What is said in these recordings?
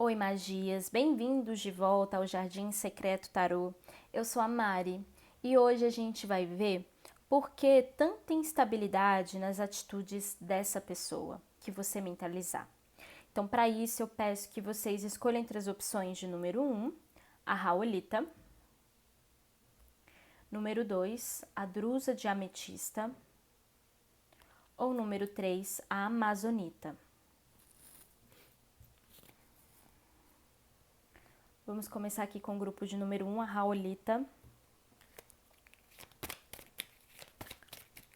Oi, magias! Bem-vindos de volta ao Jardim Secreto Tarô. Eu sou a Mari e hoje a gente vai ver por que tanta instabilidade nas atitudes dessa pessoa que você mentalizar. Então, para isso, eu peço que vocês escolham entre as opções de número 1, a Raolita, número 2, a Drusa de Ametista, ou número 3, a Amazonita. Vamos começar aqui com o grupo de número 1, a Raolita.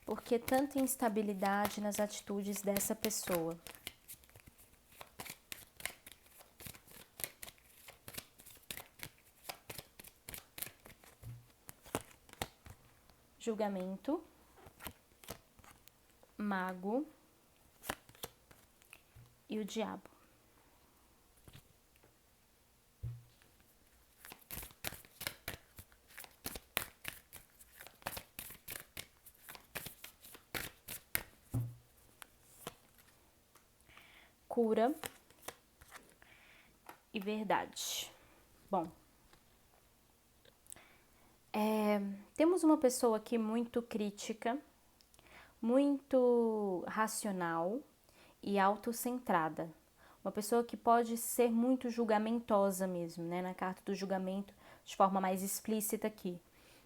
Por que tanta instabilidade nas atitudes dessa pessoa? Julgamento, mago e o diabo. Cura e verdade. Bom, temos uma pessoa aqui muito crítica, muito racional e autocentrada. Uma pessoa que pode ser muito julgamentosa mesmo, né? Na carta do julgamento, de forma mais explícita aqui.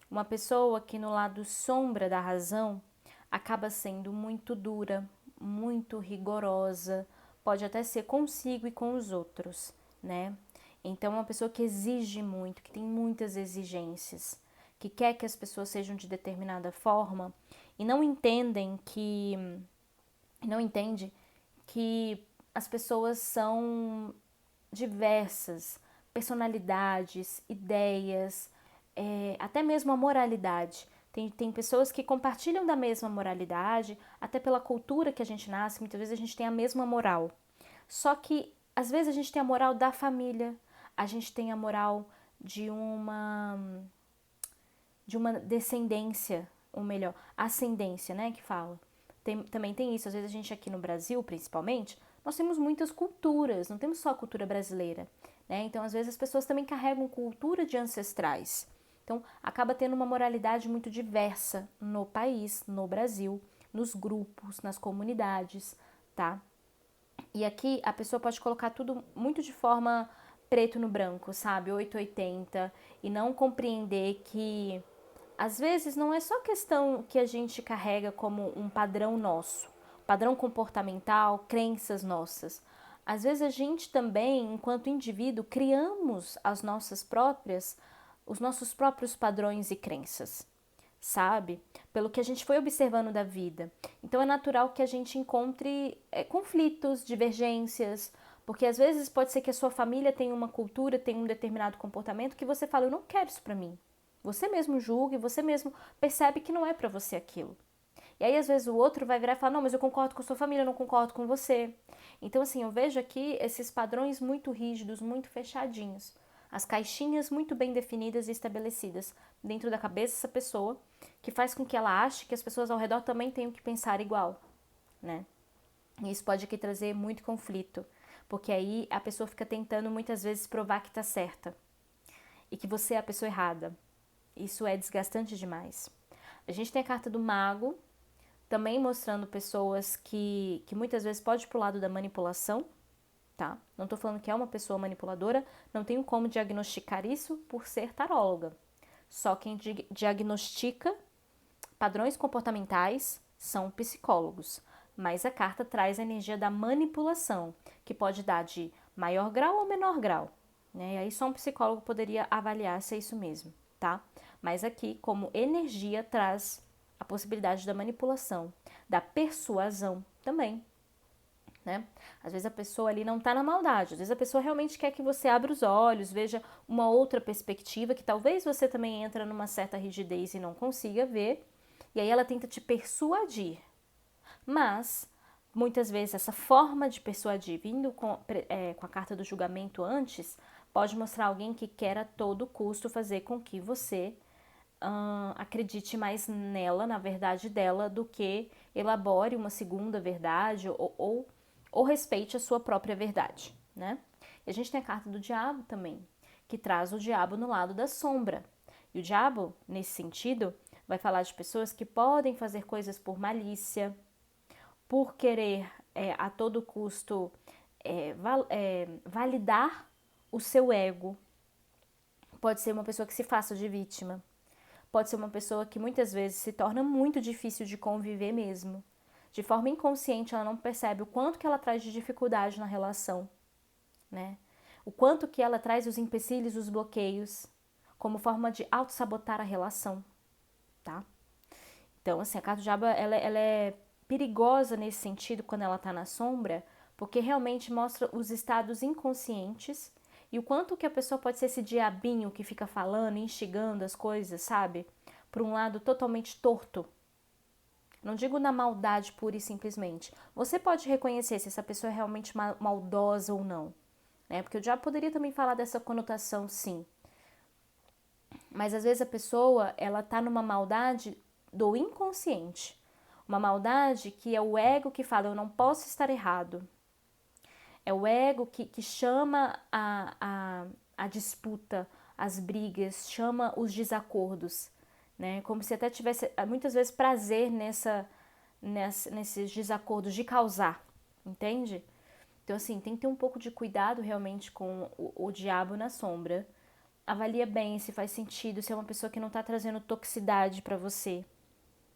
Uma pessoa que no lado sombra da razão acaba sendo muito dura, muito rigorosa, pode até ser consigo e com os outros, né? Então, é uma pessoa que exige muito, que tem muitas exigências, que quer que as pessoas sejam de determinada forma e não entendem que não entende que as pessoas são diversas, personalidades, ideias, até mesmo a moralidade. Tem pessoas que compartilham da mesma moralidade, até pela cultura que a gente nasce, muitas vezes a gente tem a mesma moral. Só que, às vezes, a gente tem a moral da família, a gente tem a moral de uma descendência, ou melhor, ascendência, né, que fala. Também tem isso, às vezes a gente aqui no Brasil, principalmente, nós temos muitas culturas, não temos só a cultura brasileira, né? Então, às vezes as pessoas também carregam cultura de ancestrais. Então, acaba tendo uma moralidade muito diversa no país, no Brasil, nos grupos, nas comunidades, tá? E aqui a pessoa pode colocar tudo muito de forma preto no branco, sabe? 880, e não compreender que às vezes não é só questão que a gente carrega como um padrão nosso, padrão comportamental, crenças nossas. Às vezes a gente também, enquanto indivíduo, criamos os nossos próprios padrões e crenças, sabe? Pelo que a gente foi observando da vida. Então é natural que a gente encontre conflitos, divergências, porque às vezes pode ser que a sua família tenha uma cultura, tenha um determinado comportamento que você fala, eu não quero isso pra mim. Você mesmo julga e você mesmo percebe que não é pra você aquilo. E aí, às vezes, o outro vai virar e falar, não, mas eu concordo com a sua família, eu não concordo com você. Então, assim, eu vejo aqui esses padrões muito rígidos, muito fechadinhos. As caixinhas muito bem definidas e estabelecidas dentro da cabeça dessa pessoa, que faz com que ela ache que as pessoas ao redor também tenham que pensar igual, né? E isso pode aqui trazer muito conflito, porque aí a pessoa fica tentando muitas vezes provar que tá certa e que você é a pessoa errada. Isso é desgastante demais. A gente tem a carta do mago, também mostrando pessoas que muitas vezes pode ir pro lado da manipulação, tá? Não tô falando que é uma pessoa manipuladora, não tenho como diagnosticar isso por ser taróloga. Só quem diagnostica padrões comportamentais são psicólogos, mas a carta traz a energia da manipulação, que pode dar de maior grau ou menor grau, né? E aí só um psicólogo poderia avaliar se é isso mesmo, tá? Mas aqui, como energia, traz a possibilidade da manipulação, da persuasão também, né? Às vezes a pessoa ali não tá na maldade, às vezes a pessoa realmente quer que você abra os olhos, veja uma outra perspectiva, que talvez você também entra numa certa rigidez e não consiga ver, e aí ela tenta te persuadir. Mas, muitas vezes, essa forma de persuadir, vindo com a carta do julgamento antes, pode mostrar alguém que quer a todo custo fazer com que você acredite mais nela, na verdade dela, do que elabore uma segunda verdade ou respeite a sua própria verdade, né? E a gente tem a carta do diabo também, que traz o diabo no lado da sombra. E o diabo, nesse sentido, vai falar de pessoas que podem fazer coisas por malícia, por querer a todo custo validar o seu ego. Pode ser uma pessoa que se faça de vítima. Pode ser uma pessoa que muitas vezes se torna muito difícil de conviver mesmo. De forma inconsciente, ela não percebe o quanto que ela traz de dificuldade na relação, né? O quanto que ela traz os empecilhos, os bloqueios, como forma de autossabotar a relação, tá? Então, assim, a carta do diabo, ela é perigosa nesse sentido quando ela tá na sombra, porque realmente mostra os estados inconscientes e o quanto que a pessoa pode ser esse diabinho que fica falando, instigando as coisas, sabe? Por um lado totalmente torto. Não digo na maldade pura e simplesmente. Você pode reconhecer se essa pessoa é realmente maldosa ou não, né? Porque o diabo poderia também falar dessa conotação, sim. Mas às vezes a pessoa, ela tá numa maldade do inconsciente. Uma maldade que é o ego que fala, eu não posso estar errado. É o ego que chama a disputa, as brigas, chama os desacordos, né? Como se até tivesse, muitas vezes, prazer nesses desacordos de causar, entende? Então, assim, tem que ter um pouco de cuidado realmente com o diabo na sombra. Avalia bem se faz sentido, se é uma pessoa que não tá trazendo toxicidade pra você,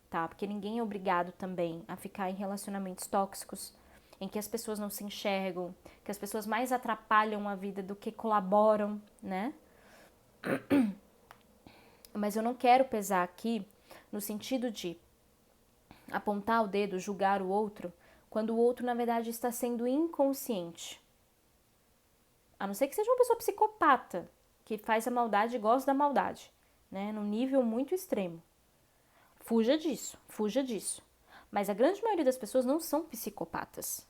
tá? Porque ninguém é obrigado também a ficar em relacionamentos tóxicos, em que as pessoas não se enxergam, que as pessoas mais atrapalham a vida do que colaboram, né? Mas eu não quero pesar aqui no sentido de apontar o dedo, julgar o outro, quando o outro, na verdade, está sendo inconsciente. A não ser que seja uma pessoa psicopata, que faz a maldade e gosta da maldade, né? Num nível muito extremo. Fuja disso, fuja disso. Mas a grande maioria das pessoas não são psicopatas.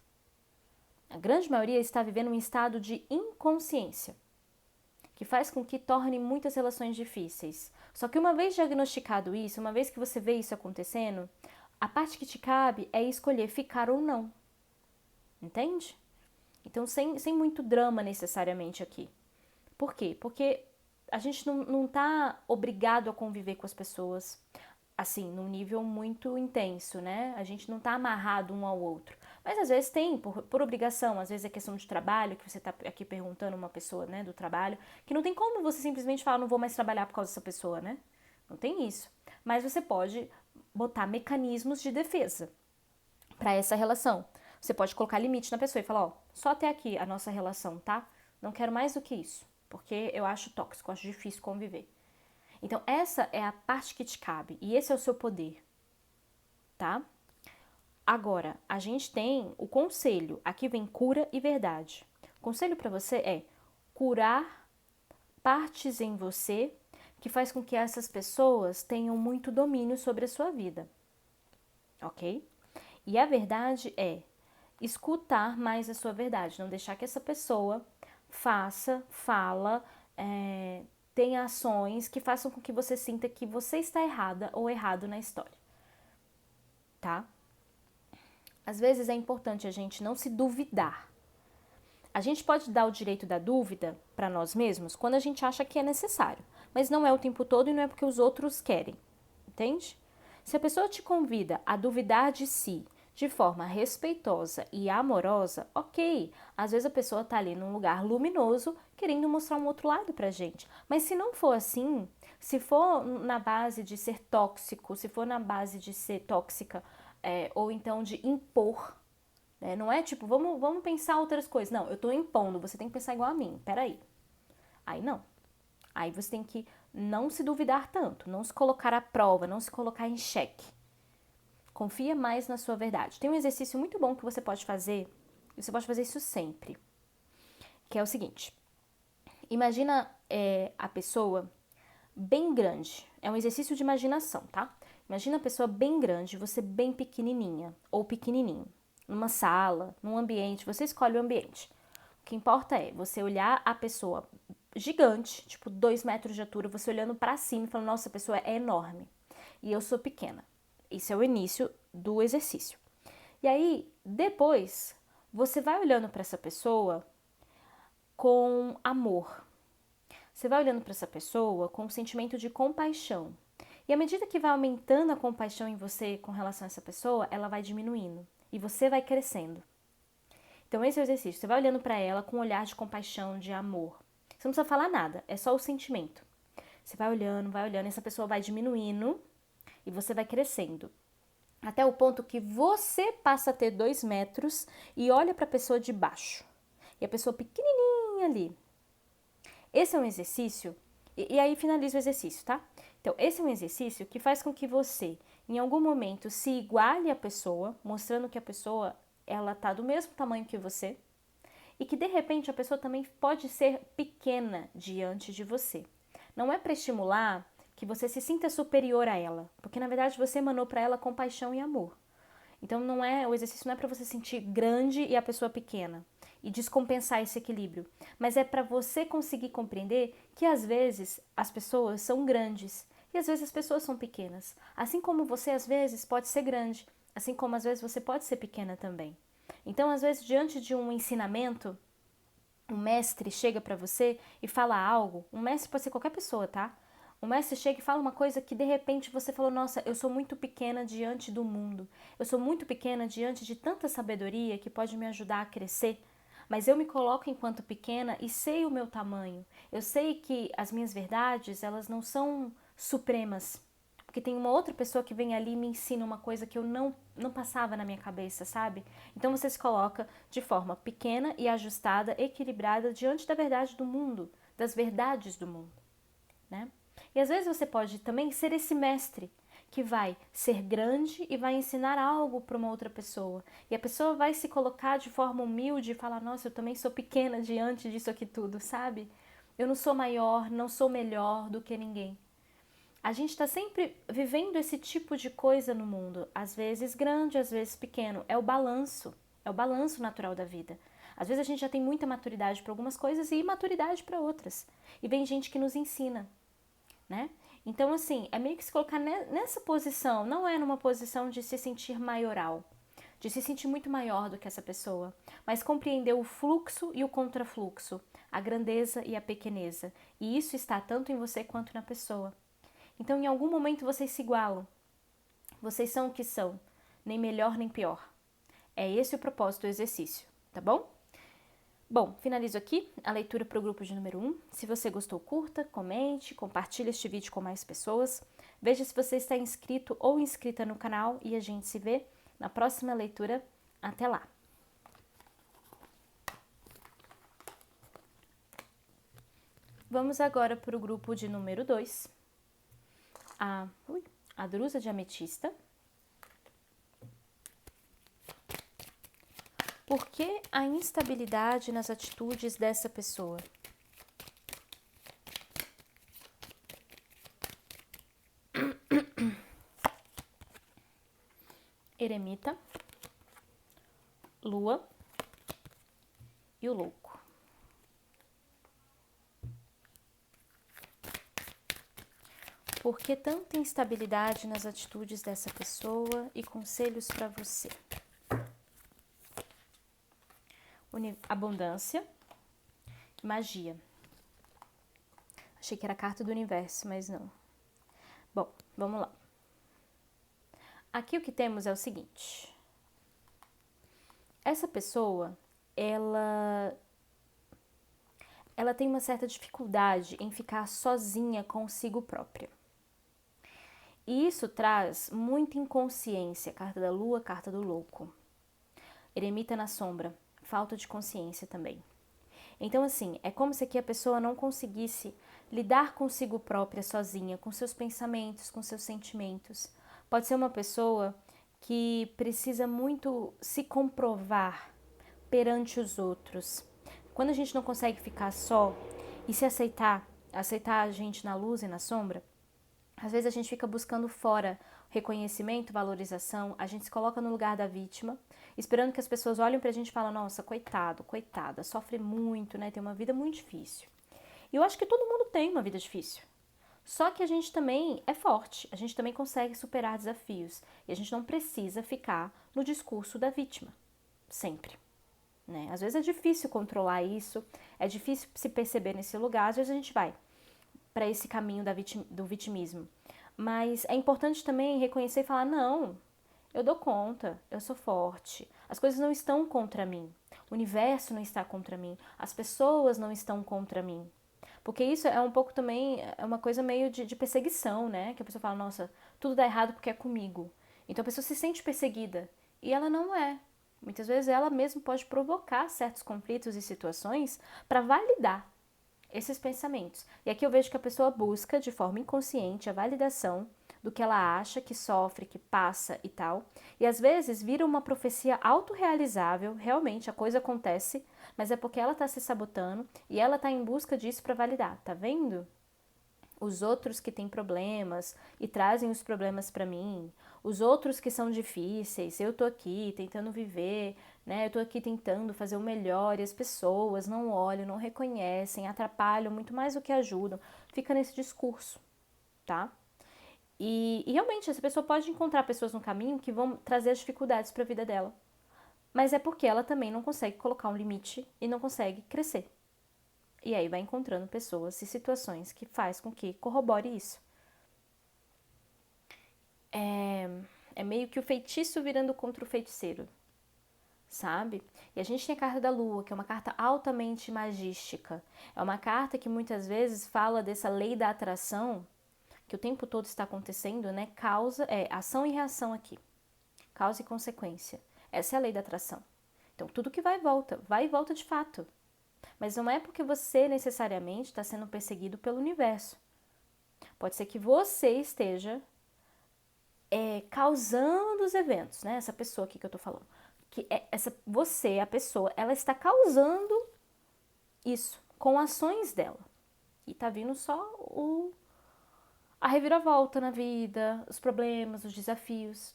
A grande maioria está vivendo um estado de inconsciência, que faz com que torne muitas relações difíceis. Só que uma vez diagnosticado isso, uma vez que você vê isso acontecendo, a parte que te cabe é escolher ficar ou não. Entende? Então, sem muito drama necessariamente aqui. Por quê? Porque a gente não tá obrigado a conviver com as pessoas assim, num nível muito intenso, né? A gente não tá amarrado um ao outro. Mas às vezes tem, por obrigação, às vezes é questão de trabalho, que você tá aqui perguntando uma pessoa, né, do trabalho, que não tem como você simplesmente falar, não vou mais trabalhar por causa dessa pessoa, né? Não tem isso. Mas você pode botar mecanismos de defesa para essa relação. Você pode colocar limite na pessoa e falar, ó, só até aqui a nossa relação, tá? Não quero mais do que isso, porque eu acho tóxico, acho difícil conviver. Então, essa é a parte que te cabe e esse é o seu poder, tá? Agora, a gente tem o conselho, aqui vem cura e verdade. O conselho para você é curar partes em você que faz com que essas pessoas tenham muito domínio sobre a sua vida, ok? E a verdade é escutar mais a sua verdade, não deixar que essa pessoa fala, tenha ações que façam com que você sinta que você está errada ou errado na história, tá? Às vezes é importante a gente não se duvidar. A gente pode dar o direito da dúvida para nós mesmos quando a gente acha que é necessário, mas não é o tempo todo e não é porque os outros querem, entende? Se a pessoa te convida a duvidar de si de forma respeitosa e amorosa, ok. Às vezes a pessoa tá ali num lugar luminoso querendo mostrar um outro lado pra gente. Mas se não for assim, se for na base de ser tóxico, se for na base de ser tóxica, ou então de impor, né? Não é tipo, vamos pensar outras coisas. Não, eu tô impondo, você tem que pensar igual a mim. Peraí. Aí não. Aí você tem que não se duvidar tanto, não se colocar à prova, não se colocar em xeque. Confia mais na sua verdade. Tem um exercício muito bom que você pode fazer, e você pode fazer isso sempre, que é o seguinte. Imagina a pessoa bem grande. É um exercício de imaginação, tá? Imagina a pessoa bem grande, você bem pequenininha ou pequenininho. Numa sala, num ambiente, você escolhe o ambiente. O que importa é você olhar a pessoa gigante, tipo 2 metros de altura, você olhando pra cima e falando, nossa, a pessoa é enorme e eu sou pequena. Isso é o início do exercício. E aí, depois, você vai olhando para essa pessoa com amor. Você vai olhando para essa pessoa com um sentimento de compaixão. E à medida que vai aumentando a compaixão em você com relação a essa pessoa, ela vai diminuindo e você vai crescendo. Então esse é o exercício. Você vai olhando para ela com um olhar de compaixão, de amor. Você não precisa falar nada, é só o sentimento. Você vai olhando, e essa pessoa vai diminuindo e você vai crescendo. Até o ponto que você passa a ter 2 metros e olha para a pessoa de baixo. E a pessoa pequenininha ali. Esse é um exercício, e aí finaliza o exercício, tá? Então, esse é um exercício que faz com que você, em algum momento, se iguale à pessoa, mostrando que a pessoa, ela tá do mesmo tamanho que você, e que, de repente, a pessoa também pode ser pequena diante de você. Não é para estimular que você se sinta superior a ela, porque, na verdade, você emanou para ela compaixão e amor. Então, o exercício não é para você sentir grande e a pessoa pequena e descompensar esse equilíbrio, mas é para você conseguir compreender que às vezes as pessoas são grandes e às vezes as pessoas são pequenas. Assim como você às vezes pode ser grande, assim como às vezes você pode ser pequena também. Então, às vezes, diante de um ensinamento, um mestre chega para você e fala algo, um mestre pode ser qualquer pessoa, tá? O mestre chega e fala uma coisa que de repente você falou, nossa, eu sou muito pequena diante do mundo. Eu sou muito pequena diante de tanta sabedoria que pode me ajudar a crescer. Mas eu me coloco enquanto pequena e sei o meu tamanho. Eu sei que as minhas verdades, elas não são supremas. Porque tem uma outra pessoa que vem ali e me ensina uma coisa que eu não passava na minha cabeça, sabe? Então você se coloca de forma pequena e ajustada, equilibrada diante da verdade do mundo, das verdades do mundo, né? E às vezes você pode também ser esse mestre que vai ser grande e vai ensinar algo para uma outra pessoa. E a pessoa vai se colocar de forma humilde e falar, nossa, eu também sou pequena diante disso aqui tudo, sabe? Eu não sou maior, não sou melhor do que ninguém. A gente está sempre vivendo esse tipo de coisa no mundo, às vezes grande, às vezes pequeno. É o balanço natural da vida. Às vezes a gente já tem muita maturidade para algumas coisas e imaturidade para outras. E vem gente que nos ensina, né? Então, assim, é meio que se colocar nessa posição, não é numa posição de se sentir maioral, de se sentir muito maior do que essa pessoa, mas compreender o fluxo e o contrafluxo, a grandeza e a pequeneza. E isso está tanto em você quanto na pessoa. Então, em algum momento vocês se igualam. Vocês são o que são, nem melhor nem pior. É esse o propósito do exercício, tá bom? Bom, finalizo aqui a leitura para o grupo de número 1. Se você gostou, curta, comente, compartilhe este vídeo com mais pessoas. Veja se você está inscrito ou inscrita no canal e a gente se vê na próxima leitura. Até lá! Vamos agora para o grupo de número 2. A drusa de ametista. Por que a instabilidade nas atitudes dessa pessoa? Eremita, Lua e o louco. Por que tanta instabilidade nas atitudes dessa pessoa e conselhos para você? Abundância, magia. Achei que era a carta do universo, mas não. Bom, vamos lá. Aqui o que temos é o seguinte. Essa pessoa, ela tem uma certa dificuldade em ficar sozinha consigo própria. E isso traz muita inconsciência, carta da lua, carta do louco. Eremita na sombra, falta de consciência também. Então, assim, é como se aqui a pessoa não conseguisse lidar consigo própria sozinha, com seus pensamentos, com seus sentimentos. Pode ser uma pessoa que precisa muito se comprovar perante os outros. Quando a gente não consegue ficar só e se aceitar a gente na luz e na sombra, às vezes a gente fica buscando fora reconhecimento, valorização, a gente se coloca no lugar da vítima, esperando que as pessoas olhem pra gente e falem, nossa, coitado, coitada, sofre muito, né, tem uma vida muito difícil. E eu acho que todo mundo tem uma vida difícil. Só que a gente também é forte, a gente também consegue superar desafios. E a gente não precisa ficar no discurso da vítima, sempre, né? Às vezes é difícil controlar isso, é difícil se perceber nesse lugar, às vezes a gente vai para esse caminho do vitimismo. Mas é importante também reconhecer e falar, não, eu dou conta, eu sou forte, as coisas não estão contra mim, o universo não está contra mim, as pessoas não estão contra mim. Porque isso é um pouco também, é uma coisa meio de perseguição, né? Que a pessoa fala, nossa, tudo dá errado porque é comigo. Então a pessoa se sente perseguida. E ela não é. Muitas vezes ela mesma pode provocar certos conflitos e situações para validar esses pensamentos. E aqui eu vejo que a pessoa busca de forma inconsciente a validação do que ela acha, que sofre, que passa e tal. E às vezes vira uma profecia autorrealizável, realmente a coisa acontece, mas é porque ela está se sabotando e ela está em busca disso para validar, tá vendo? Os outros que têm problemas e trazem os problemas para mim, os outros que são difíceis, eu tô aqui tentando viver, né? Eu tô aqui tentando fazer o melhor e as pessoas não olham, não reconhecem, atrapalham muito mais do que ajudam. Fica nesse discurso, tá? E realmente essa pessoa pode encontrar pessoas no caminho que vão trazer as dificuldades para a vida dela. Mas é porque ela também não consegue colocar um limite e não consegue crescer. E aí vai encontrando pessoas e situações que faz com que corrobore isso. É meio que o feitiço virando contra o feiticeiro, sabe? E a gente tem a carta da lua, que é uma carta altamente magística. É uma carta que muitas vezes fala dessa lei da atração, que o tempo todo está acontecendo, né? Ação e reação aqui. Causa e consequência. Essa é a lei da atração. Então, tudo que vai e volta de fato. Mas não é porque você necessariamente está sendo perseguido pelo universo. Pode ser que você esteja causando os eventos, né? Essa pessoa aqui que eu tô falando. Você, a pessoa, ela está causando isso com ações dela. E tá vindo só a reviravolta na vida, os problemas, os desafios.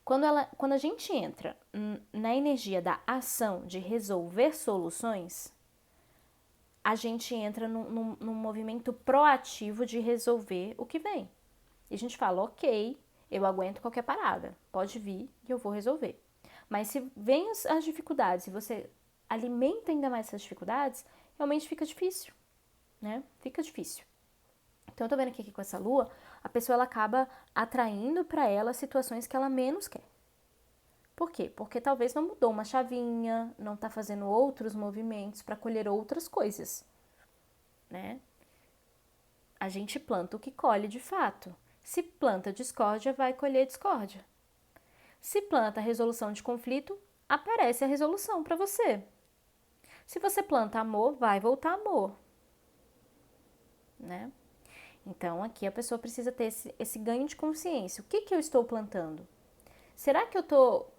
Quando a gente entra na energia da ação, de resolver soluções, a gente entra num movimento proativo de resolver o que vem. E a gente fala, ok, eu aguento qualquer parada, pode vir e eu vou resolver. Mas se vem as dificuldades e você alimenta ainda mais essas dificuldades, realmente fica difícil, né? Fica difícil. Então eu tô vendo que aqui com essa lua, a pessoa ela acaba atraindo para ela situações que ela menos quer. Por quê? Porque talvez não mudou uma chavinha, não tá fazendo outros movimentos para colher outras coisas, né? A gente planta o que colhe de fato. Se planta discórdia, vai colher discórdia. Se planta resolução de conflito, aparece a resolução para você. Se você planta amor, vai voltar amor, né? Então aqui a pessoa precisa ter esse ganho de consciência. O que eu estou plantando? Será que eu estou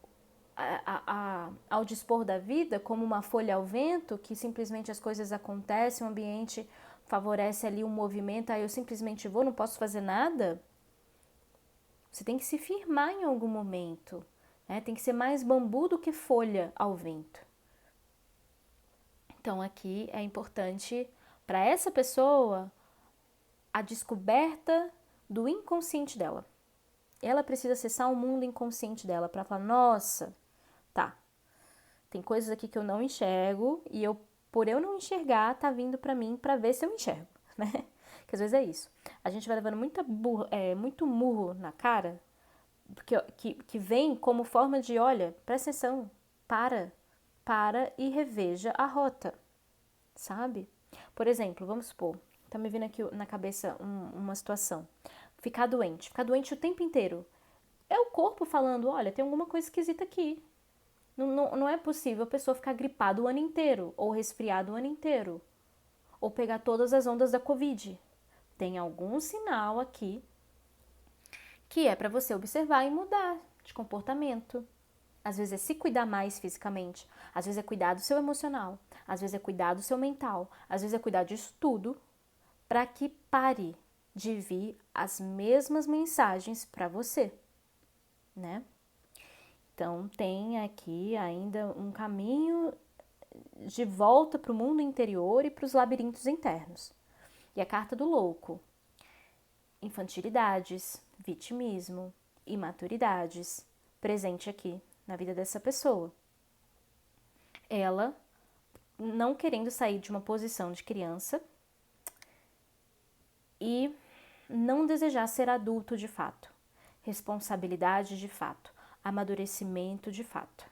ao dispor da vida como uma folha ao vento, que simplesmente as coisas acontecem, o ambiente favorece ali um movimento, aí eu simplesmente vou, não posso fazer nada? Você tem que se firmar em algum momento, né? Tem que ser mais bambu do que folha ao vento. Então aqui é importante para essa pessoa a descoberta do inconsciente dela. Ela precisa acessar o mundo inconsciente dela para falar, nossa, tá, tem coisas aqui que eu não enxergo e por eu não enxergar, tá vindo para mim para ver se eu enxergo, né? Que às vezes é isso. A gente vai levando muito murro na cara, que vem como forma de, olha, presta atenção, para e reveja a rota, sabe? Por exemplo, vamos supor, tá me vindo aqui na cabeça uma situação. Ficar doente o tempo inteiro. É o corpo falando, olha, tem alguma coisa esquisita aqui. Não é possível a pessoa ficar gripada o ano inteiro, ou resfriada o ano inteiro, ou pegar todas as ondas da Covid. Tem algum sinal aqui que é para você observar e mudar de comportamento. Às vezes é se cuidar mais fisicamente, às vezes é cuidar do seu emocional, às vezes é cuidar do seu mental, às vezes é cuidar disso tudo para que pare de vir as mesmas mensagens para você, né? Então tem aqui ainda um caminho de volta para o mundo interior e para os labirintos internos. E a carta do louco: infantilidades, vitimismo, imaturidades, presente aqui na vida dessa pessoa. ela não querendo sair de uma posição de criança e não desejar ser adulto de fato, responsabilidade de fato, amadurecimento de fato.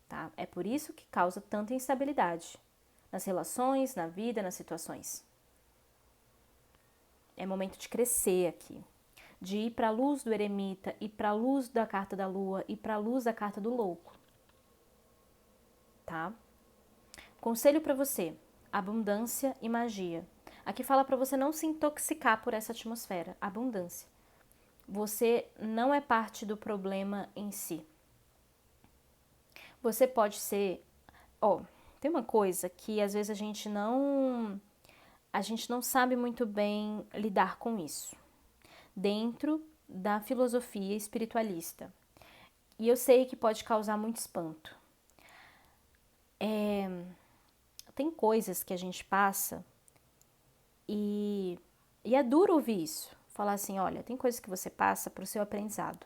Tá? É por isso que causa tanta instabilidade nas relações, na vida, nas situações. É momento de crescer aqui, de ir para a luz do eremita, ir para a luz da carta da lua, ir para a luz da carta do louco. Tá? Conselho para você: abundância e magia. Aqui fala para você não se intoxicar por essa atmosfera, abundância. Você não é parte do problema em si. Você pode ser, tem uma coisa que às vezes a gente não sabe muito bem lidar com isso, dentro da filosofia espiritualista. E eu sei que pode causar muito espanto. Tem coisas que a gente passa e é duro ouvir isso. Falar assim, olha, tem coisas que você passa para o seu aprendizado.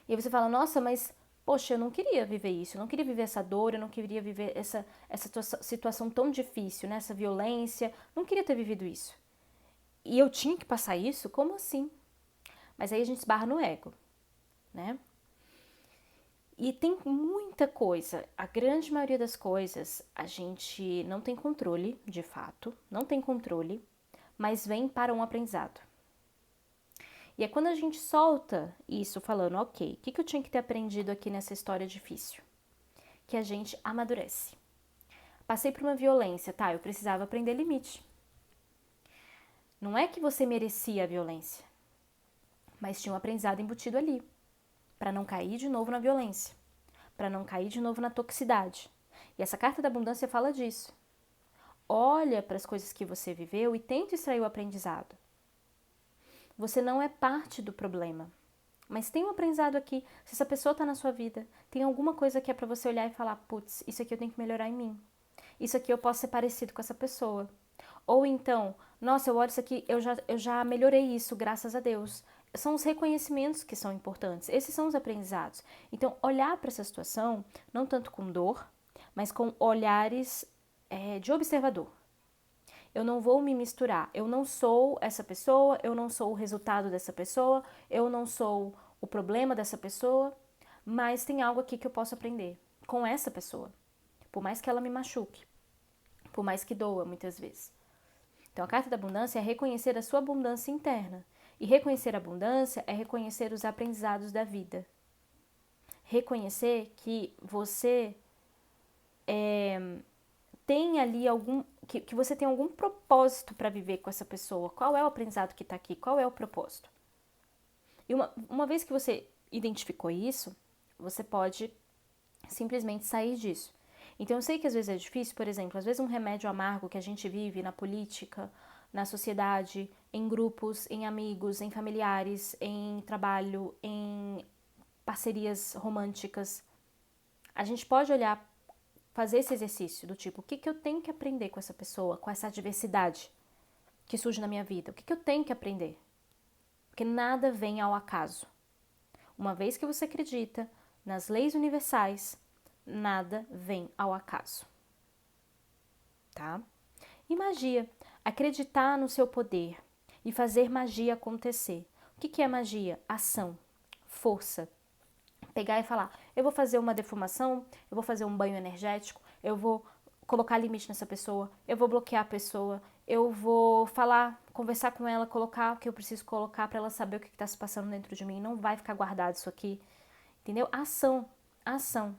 E aí você fala, nossa, mas, poxa, eu não queria viver isso, eu não queria viver essa dor, eu não queria viver essa situação tão difícil, né? Essa violência, não queria ter vivido isso. E eu tinha que passar isso? Como assim? Mas aí a gente esbarra no ego, né? E tem muita coisa, a grande maioria das coisas a gente não tem controle, de fato, não tem controle, mas vem para um aprendizado. E é quando a gente solta isso falando, ok, o que eu tinha que ter aprendido aqui nessa história difícil? Que a gente amadurece. Passei por uma violência, tá, eu precisava aprender limite. Não é que você merecia a violência, mas tinha um aprendizado embutido ali, para não cair de novo na violência, para não cair de novo na toxicidade. E essa carta da abundância fala disso. Olha para as coisas que você viveu e tenta extrair o aprendizado. Você não é parte do problema, mas tem um aprendizado aqui. Se essa pessoa está na sua vida, tem alguma coisa que é para você olhar e falar, putz, isso aqui eu tenho que melhorar em mim. Isso aqui eu posso ser parecido com essa pessoa. Ou então, nossa, eu olho isso aqui, eu já melhorei isso, graças a Deus. São os reconhecimentos que são importantes. Esses são os aprendizados. Então, olhar para essa situação, não tanto com dor, mas com olhares de observador. Eu não vou me misturar. Eu não sou essa pessoa, eu não sou o resultado dessa pessoa, eu não sou o problema dessa pessoa, mas tem algo aqui que eu posso aprender com essa pessoa, por mais que ela me machuque, por mais que doa muitas vezes. Então, a carta da abundância é reconhecer a sua abundância interna. E reconhecer a abundância é reconhecer os aprendizados da vida. Reconhecer que você tem ali que você tem algum propósito para viver com essa pessoa. Qual é o aprendizado que está aqui? Qual é o propósito? E uma vez que você identificou isso, você pode simplesmente sair disso. Então eu sei que às vezes é difícil, por exemplo, às vezes um remédio amargo que a gente vive na política, na sociedade, em grupos, em amigos, em familiares, em trabalho, em parcerias românticas. A gente pode olhar, fazer esse exercício do tipo, o que eu tenho que aprender com essa pessoa, com essa adversidade que surge na minha vida? O que eu tenho que aprender? Porque nada vem ao acaso. Uma vez que você acredita nas leis universais, nada vem ao acaso. Tá? E magia, acreditar no seu poder e fazer magia acontecer. O que é magia? Ação, força. Pegar e falar, eu vou fazer uma defumação, eu vou fazer um banho energético, eu vou colocar limite nessa pessoa, eu vou bloquear a pessoa, eu vou falar, conversar com ela, colocar o que eu preciso colocar para ela saber o que está se passando dentro de mim. Não vai ficar guardado isso aqui, entendeu? Ação, ação.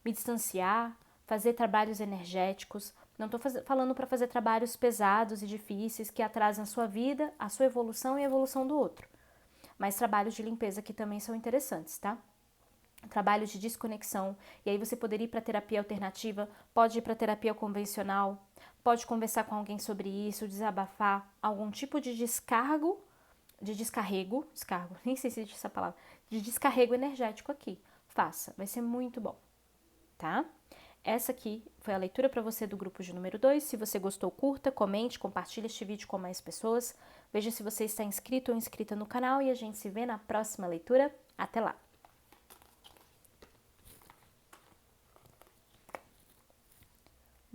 Me distanciar, fazer trabalhos energéticos. Não estou falando para fazer trabalhos pesados e difíceis que atrasam a sua vida, a sua evolução e a evolução do outro. Mas trabalhos de limpeza que também são interessantes, tá? Trabalhos de desconexão. E aí você poderia ir para terapia alternativa, pode ir para terapia convencional, pode conversar com alguém sobre isso, desabafar, algum tipo de descarrego, nem sei se existe essa palavra, de descarrego energético aqui. Faça, vai ser muito bom, tá? Essa aqui foi a leitura para você do grupo de número 2. Se você gostou, curta, comente, compartilhe este vídeo com mais pessoas. Veja se você está inscrito ou inscrita no canal e a gente se vê na próxima leitura. Até lá!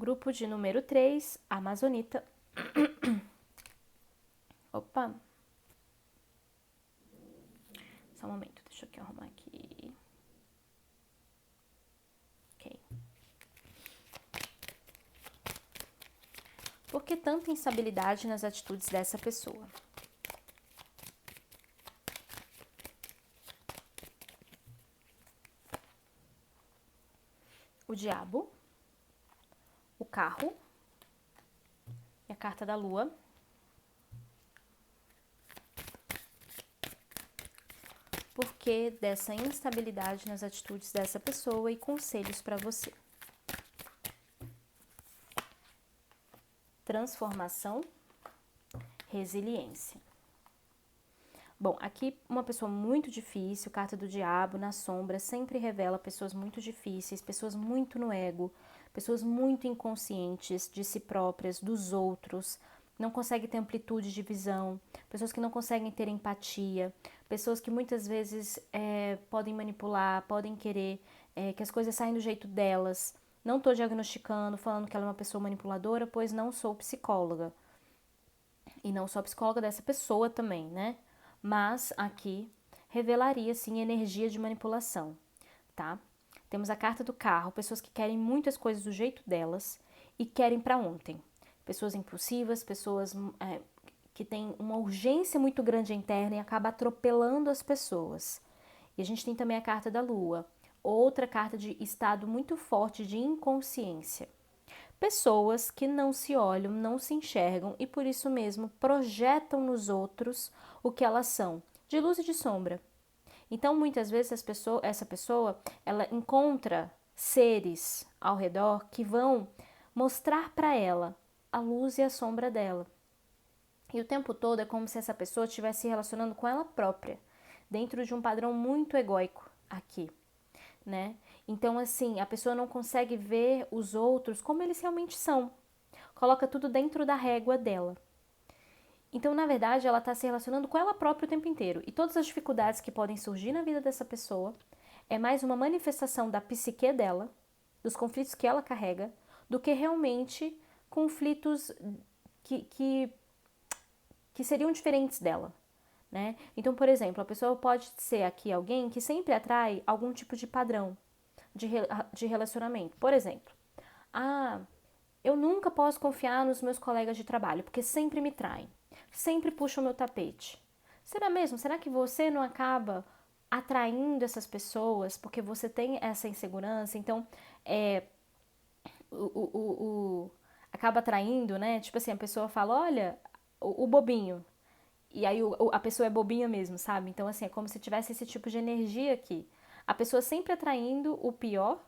grupo de número 3, amazonita. Opa! Só um momento, deixa eu aqui arrumar aqui. Ok. Por que tanta instabilidade nas atitudes dessa pessoa? O diabo, o carro e a carta da lua. Por que dessa instabilidade nas atitudes dessa pessoa e conselhos para você? Transformação, resiliência. Bom, aqui uma pessoa muito difícil, carta do diabo na sombra, sempre revela pessoas muito difíceis, pessoas muito no ego, pessoas muito inconscientes de si próprias, dos outros, não conseguem ter amplitude de visão, pessoas que não conseguem ter empatia, pessoas que muitas vezes podem manipular, podem querer que as coisas saiam do jeito delas. Não estou diagnosticando, falando que ela é uma pessoa manipuladora, pois não sou psicóloga. E não sou psicóloga dessa pessoa também, né? Mas aqui revelaria, sim, energia de manipulação, tá? Temos a carta do carro, pessoas que querem muitas coisas do jeito delas e querem para ontem. Pessoas impulsivas, pessoas que têm uma urgência muito grande interna e acaba atropelando as pessoas. E a gente tem também a carta da lua, outra carta de estado muito forte de inconsciência. Pessoas que não se olham, não se enxergam e por isso mesmo projetam nos outros o que elas são, de luz e de sombra. Então, muitas vezes essa pessoa ela encontra seres ao redor que vão mostrar para ela a luz e a sombra dela. E o tempo todo é como se essa pessoa estivesse se relacionando com ela própria, dentro de um padrão muito egóico aqui, né? Então, assim, a pessoa não consegue ver os outros como eles realmente são. Coloca tudo dentro da régua dela. Então, na verdade, ela está se relacionando com ela própria o tempo inteiro. E todas as dificuldades que podem surgir na vida dessa pessoa é mais uma manifestação da psique dela, dos conflitos que ela carrega, do que realmente conflitos que seriam diferentes dela, né? Então, por exemplo, a pessoa pode ser aqui alguém que sempre atrai algum tipo de padrão de relacionamento. Por exemplo, eu nunca posso confiar nos meus colegas de trabalho, porque sempre me traem, sempre puxam o meu tapete. Será mesmo? Será que você não acaba atraindo essas pessoas porque você tem essa insegurança? Então, acaba atraindo, né? Tipo assim, a pessoa fala, olha, o bobinho. E aí a pessoa é bobinha mesmo, sabe? Então, assim, é como se tivesse esse tipo de energia aqui. A pessoa sempre atraindo o pior,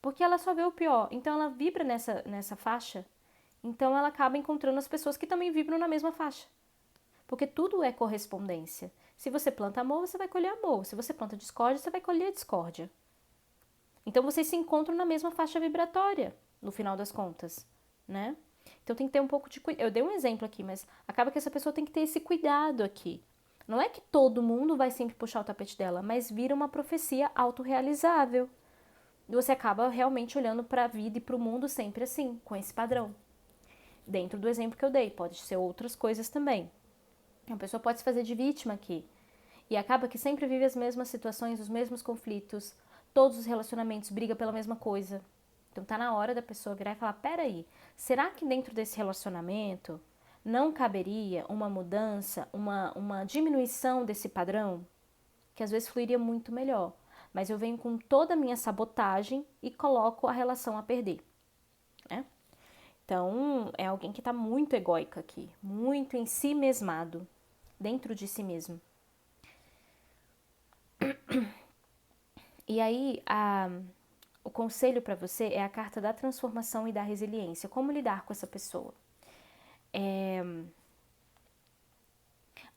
porque ela só vê o pior. Então, ela vibra nessa faixa. Então, ela acaba encontrando as pessoas que também vibram na mesma faixa. Porque tudo é correspondência. Se você planta amor, você vai colher amor. Se você planta discórdia, você vai colher discórdia. Então, vocês se encontram na mesma faixa vibratória, no final das contas, né? Então, tem que ter um pouco de cuidado. Eu dei um exemplo aqui, mas acaba que essa pessoa tem que ter esse cuidado aqui. Não é que todo mundo vai sempre puxar o tapete dela, mas vira uma profecia autorrealizável. E você acaba realmente olhando para a vida e para o mundo sempre assim, com esse padrão. Dentro do exemplo que eu dei, pode ser outras coisas também. A pessoa pode se fazer de vítima aqui. E acaba que sempre vive as mesmas situações, os mesmos conflitos, todos os relacionamentos brigam pela mesma coisa. Então tá na hora da pessoa virar e falar, peraí, será que dentro desse relacionamento não caberia uma mudança, uma diminuição desse padrão? Que às vezes fluiria muito melhor. Mas eu venho com toda a minha sabotagem e coloco a relação a perder, né? Então, é alguém que está muito egóica aqui, muito em si mesmado, dentro de si mesmo. E aí, o conselho para você é a carta da transformação e da resiliência. Como lidar com essa pessoa?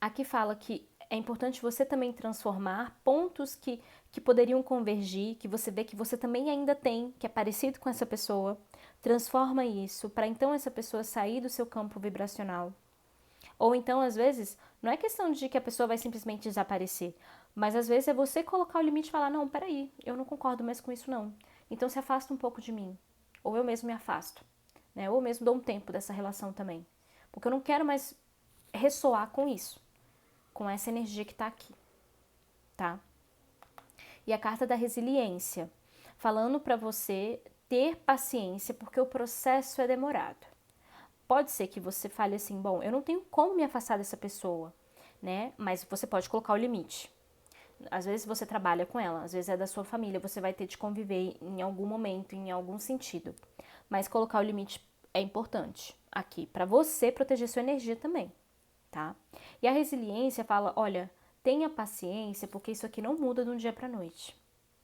Aqui fala que é importante você também transformar pontos que poderiam convergir, que você vê que você também ainda tem, que é parecido com essa pessoa. Transforma isso para então essa pessoa sair do seu campo vibracional. Ou então, às vezes, não é questão de que a pessoa vai simplesmente desaparecer, mas às vezes é você colocar o limite e falar, não, peraí, eu não concordo mais com isso não. Então se afasta um pouco de mim. Ou eu mesmo me afasto. né? Ou mesmo dou um tempo dessa relação também. Porque eu não quero mais ressoar com isso, com essa energia que tá aqui, tá? E a carta da resiliência, falando para você ter paciência, porque o processo é demorado. Pode ser que você fale assim, bom, eu não tenho como me afastar dessa pessoa, né? Mas você pode colocar o limite. Às vezes você trabalha com ela, às vezes é da sua família, você vai ter de conviver em algum momento, em algum sentido. Mas colocar o limite é importante aqui, para você proteger sua energia também, tá? E a resiliência fala, olha, tenha paciência, porque isso aqui não muda de um dia para noite.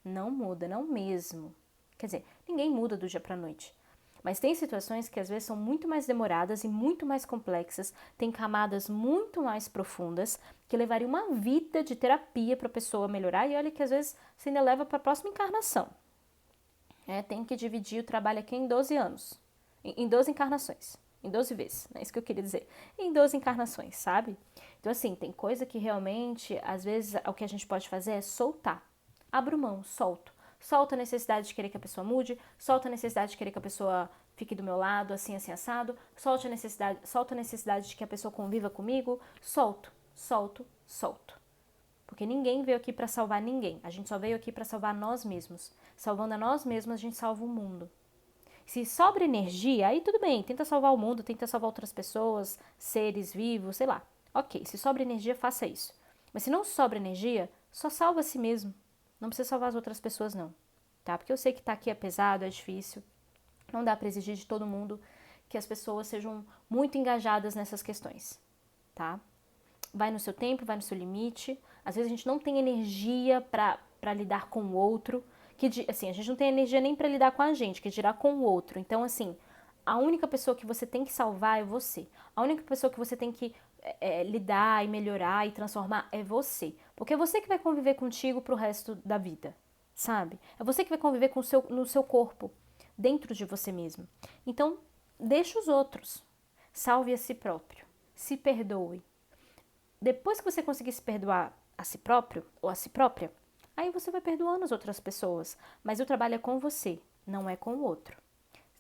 Não muda, não mesmo. Quer dizer, ninguém muda do dia para noite. Mas tem situações que às vezes são muito mais demoradas e muito mais complexas, tem camadas muito mais profundas, que levaria uma vida de terapia para a pessoa melhorar, e olha que às vezes você ainda leva para a próxima encarnação. Tem que dividir o trabalho aqui em 12 anos, em 12 encarnações, em 12 vezes, é isso que eu queria dizer, em 12 encarnações, sabe? Então assim, tem coisa que realmente, às vezes, o que a gente pode fazer é soltar. Abro mão, solto. Solta a necessidade de querer que a pessoa mude, solta a necessidade de querer que a pessoa fique do meu lado, assim, assim, assado, solta a necessidade de que a pessoa conviva comigo, solto, solto, solto. Porque ninguém veio aqui para salvar ninguém, a gente só veio aqui para salvar nós mesmos. Salvando a nós mesmos, a gente salva o mundo. Se sobra energia, aí tudo bem, tenta salvar o mundo, tenta salvar outras pessoas, seres vivos, sei lá. Ok, se sobra energia, faça isso. Mas se não sobra energia, só salva a si mesmo. Não precisa salvar as outras pessoas, não. Tá? Porque eu sei que tá aqui é pesado, é difícil. Não dá para exigir de todo mundo que as pessoas sejam muito engajadas nessas questões, tá? Vai no seu tempo, vai no seu limite. Às vezes a gente não tem energia para lidar com o outro, assim, a gente não tem energia nem para lidar com a gente, que dirá com o outro. Então, assim, a única pessoa que você tem que salvar é você. A única pessoa que você tem que lidar e melhorar e transformar é você. Porque é você que vai conviver contigo pro resto da vida, sabe? É você que vai conviver no seu corpo, dentro de você mesmo. Então, deixa os outros. Salve a si próprio. Se perdoe. Depois que você conseguir se perdoar a si próprio ou a si própria, aí você vai perdoando as outras pessoas. Mas o trabalho é com você, não é com o outro.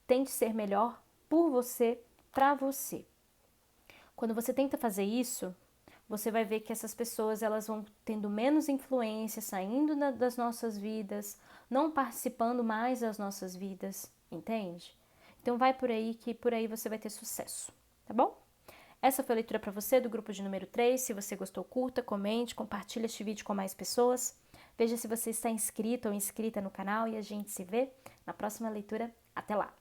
Tente ser melhor por você, pra você. Quando você tenta fazer isso, você vai ver que essas pessoas elas vão tendo menos influência, saindo das nossas vidas, não participando mais das nossas vidas, entende? Então vai por aí que por aí você vai ter sucesso, tá bom? Essa foi a leitura para você do grupo de número 3. Se você gostou, curta, comente, compartilhe este vídeo com mais pessoas. Veja se você está inscrito ou inscrita no canal e a gente se vê na próxima leitura. Até lá!